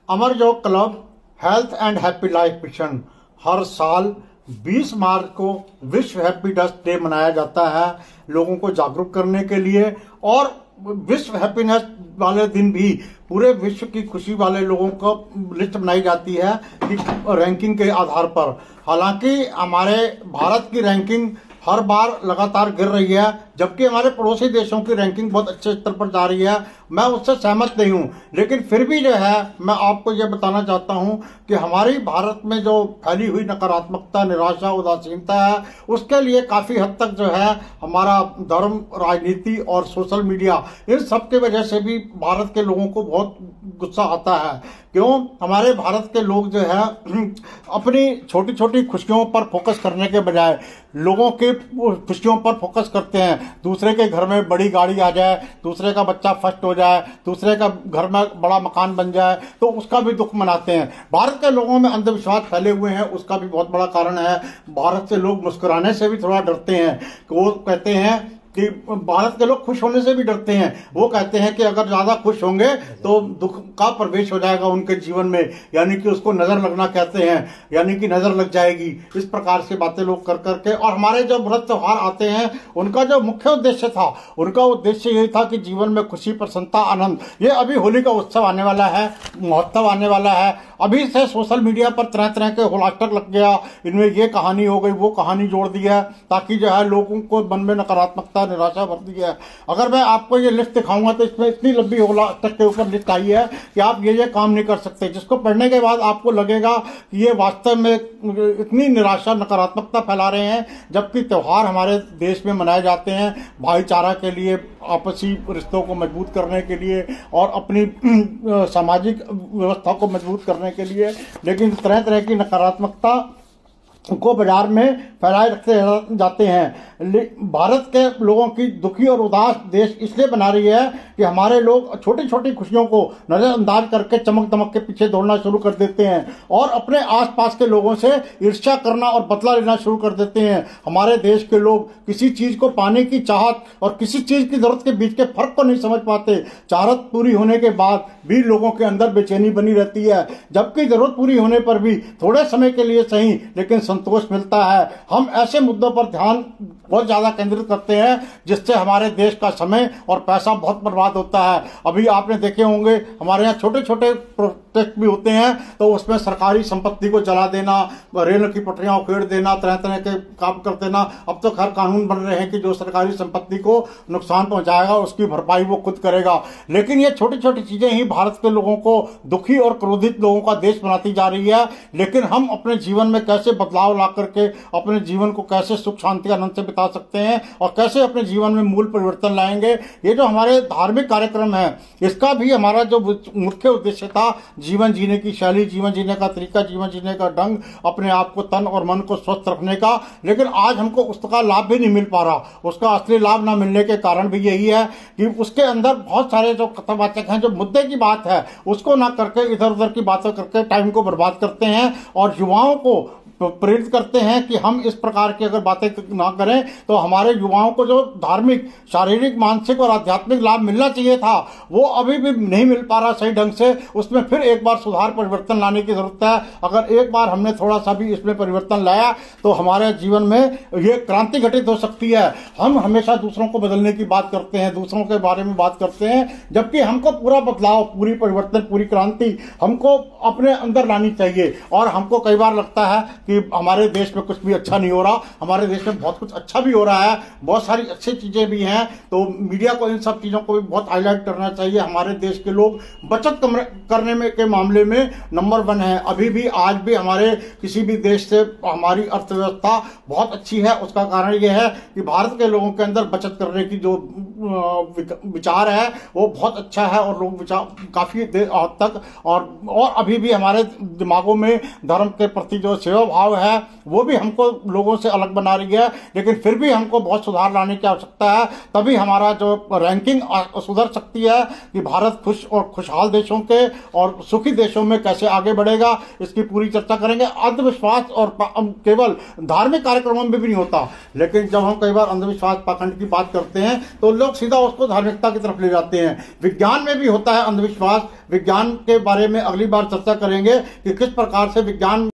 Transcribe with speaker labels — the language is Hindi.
Speaker 1: अमरजोग club health and happy life mission हर साल 20 मार्च को विश्व हैप्पीनेस डे मनाया जाता है लोगों को जागरूक करने के लिए। और विश्व हैप्पीनेस वाले दिन भी पूरे विश्व की खुशी वाले लोगों को लिस्ट बनाई जाती है कि रैंकिंग के आधार पर। हालांकि हमारे भारत की रैंकिंग हर बार लगातार गिर रही है, जबकि हमारे पड़ोसी देशों की रैंकिंग बहुत अच्छे स्तर पर जा रही है। मैं उससे सहमत नहीं हूं, लेकिन फिर भी जो है मैं आपको यह बताना चाहता हूं कि हमारी भारत में जो फैली हुई नकारात्मकता, निराशा, उदासीनता है, उसके लिए काफी हद तक जो है हमारा धर्म, राजनीति और सोशल मीडिया, इन सब की वजह से भी भारत के लोगों को बहुत गुस्सा आता है। क्यों? हमारे भारत के लोग जो है अपनी छोटी छोटी खुशियों पर फोकस करने के बजाय लोगों के खुशियों पर फोकस करते हैं। दूसरे के घर में बड़ी गाड़ी आ जाए, दूसरे का बच्चा फर्स्ट हो जाए, दूसरे का घर में बड़ा मकान बन जाए तो उसका भी दुख मनाते हैं। भारत के लोगों में अंधविश्वास फैले हुए हैं, उसका भी बहुत बड़ा कारण है। भारत से लोग मुस्कुराने से भी थोड़ा डरते हैं। वो कहते हैं कि भारत के लोग खुश होने से भी डरते हैं। वो कहते हैं कि अगर ज्यादा खुश होंगे तो दुख का प्रवेश हो जाएगा उनके जीवन में, यानी कि उसको नजर लगना कहते हैं, यानी कि नजर लग जाएगी। इस प्रकार से बातें लोग कर करके, और हमारे जो व्रत त्योहार आते हैं उनका जो मुख्य उद्देश्य था, उनका उद्देश्य यही था कि जीवन में खुशी, प्रसन्नता, आनंद। ये अभी होली का उत्सव आने वाला है, महोत्सव आने वाला है। अभी से सोशल मीडिया पर तरह तरह के होलास्टर लग गया, इनमें ये कहानी हो गई, वो कहानी जोड़ दी है, ताकि जो है लोगों को मन में नकारात्मकता, निराशा भर दी है। अगर मैं आपको ये लिस्ट दिखाऊंगा तो इसमें इतनी लंबी होलास्टर के ऊपर लिस्ट आई है कि आप ये काम नहीं कर सकते, जिसको पढ़ने के बाद आपको लगेगा कि ये वास्तव में इतनी निराशा, नकारात्मकता फैला रहे हैं। जबकि त्योहार हमारे देश में मनाए जाते हैं भाईचारा के लिए, आपसी रिश्तों को मजबूत करने के लिए और अपनी सामाजिक व्यवस्था को मजबूत करने के लिए, लेकिन तरह तरह की नकारात्मकता को बाजार में फैलाए रखते जाते हैं। भारत के लोगों की दुखी और उदास देश इसलिए बना रही है कि हमारे लोग छोटी छोटी खुशियों को नजरअंदाज करके चमक दमक के पीछे दौड़ना शुरू कर देते हैं और अपने आसपास के लोगों से ईर्ष्या करना और बदला लेना शुरू कर देते हैं। हमारे देश के लोग किसी चीज को पाने की चाहत और किसी चीज की जरूरत के बीच के फर्क को नहीं समझ पाते। चाहत पूरी होने के बाद भी लोगों के अंदर बेचैनी बनी रहती है, जबकि जरूरत पूरी होने पर भी थोड़े समय के लिए सही लेकिन संतोष मिलता है। हम ऐसे मुद्दों पर ध्यान बहुत ज्यादा केंद्रित करते हैं जिससे हमारे देश का समय और पैसा बहुत बर्बाद होता है। अभी आपने देखे होंगे हमारे यहाँ छोटे छोटे प्रोटेस्ट भी होते हैं तो उसमें सरकारी संपत्ति को जला देना, रेल की पटरियां उखेड़ देना, तरह तरह के काम कर देना। अब तो खैर कानून बन रहे हैं कि जो सरकारी संपत्ति को नुकसान पहुंचाएगा उसकी भरपाई वो खुद करेगा। लेकिन ये छोटी छोटी चीजें ही भारत के लोगों को दुखी और क्रोधित लोगों का देश बनाती जा रही है। लेकिन हम अपने जीवन में कैसे बदलाव ला करके अपने जीवन को कैसे सुख, शांति, आनंद से बिता सकते हैं और कैसे अपने जीवन में मूल परिवर्तन लाएंगे, ये जो हमारे धार्मिक कार्यक्रम है इसका भी हमारा जो मुख्य उद्देश्य था, जीवन जीने की शैली, जीवन जीने का तरीका, जीवन जीने का ढंग, अपने आप को, तन और मन को स्वस्थ रखने का। लेकिन आज हमको उसका लाभ भी नहीं मिल पा रहा। उसका असली लाभ ना मिलने के कारण भी यही है कि उसके अंदर बहुत सारे जो कथावाचक हैं जो मुद्दे की बात है उसको ना करके इधर उधर की बातें करके टाइम को बर्बाद करते हैं और युवाओं को प्रेरित करते हैं कि हम इस प्रकार की अगर बातें ना करें तो हमारे युवाओं को जो धार्मिक, शारीरिक, मानसिक और आध्यात्मिक लाभ मिलना चाहिए था वो अभी भी नहीं मिल पा रहा सही ढंग से। उसमें फिर एक बार सुधार, परिवर्तन लाने की जरूरत है। अगर एक बार हमने थोड़ा सा भी इसमें परिवर्तन लाया तो हमारे जीवन में ये क्रांति घटित हो सकती है। हम हमेशा दूसरों को बदलने की बात करते हैं, दूसरों के बारे में बात करते हैं, जबकि हमको पूरा बदलाव, पूरी परिवर्तन, पूरी क्रांति हमको अपने अंदर लानी चाहिए। और हमको कई बार लगता है कि हमारे देश में कुछ भी अच्छा नहीं हो रहा, हमारे देश में बहुत कुछ अच्छा भी हो रहा है, बहुत सारी अच्छी चीजें भी हैं। तो मीडिया को इन सब चीजों को भी बहुत हाईलाइट करना चाहिए। हमारे देश के लोग बचत करने में के मामले में नंबर 1 है। अभी भी, आज भी हमारे किसी भी देश से हमारी अर्थव्यवस्था बहुत अच्छी है। उसका कारण यह है कि भारत के लोगों के अंदर बचत करने की जो विचार है वो बहुत अच्छा है और लोग विचार काफी हद तक और अभी भी हमारे दिमागों में धर्म के प्रति जो सेवा भाव है वो भी हमको लोगों से अलग बना रही है, लेकिन फिर भी हमको बहुत सुधार लाने की आवश्यकता है। तभी हमारा जो रैंकिंग सुधर सकती है कि भारत खुश और खुशहाल देशों के और सुखी देशों में कैसे आगे बढ़ेगा, इसकी पूरी चर्चा करेंगे। अंधविश्वास और केवल धार्मिक कार्यक्रमों में भी नहीं होता, लेकिन जब हम कई बार अंधविश्वास पाखंड की बात करते हैं तो लोग सीधा उसको धार्मिकता की तरफ ले जाते हैं। विज्ञान में भी होता है अंधविश्वास। विज्ञान के बारे में अगली बार चर्चा करेंगे कि किस प्रकार से विज्ञान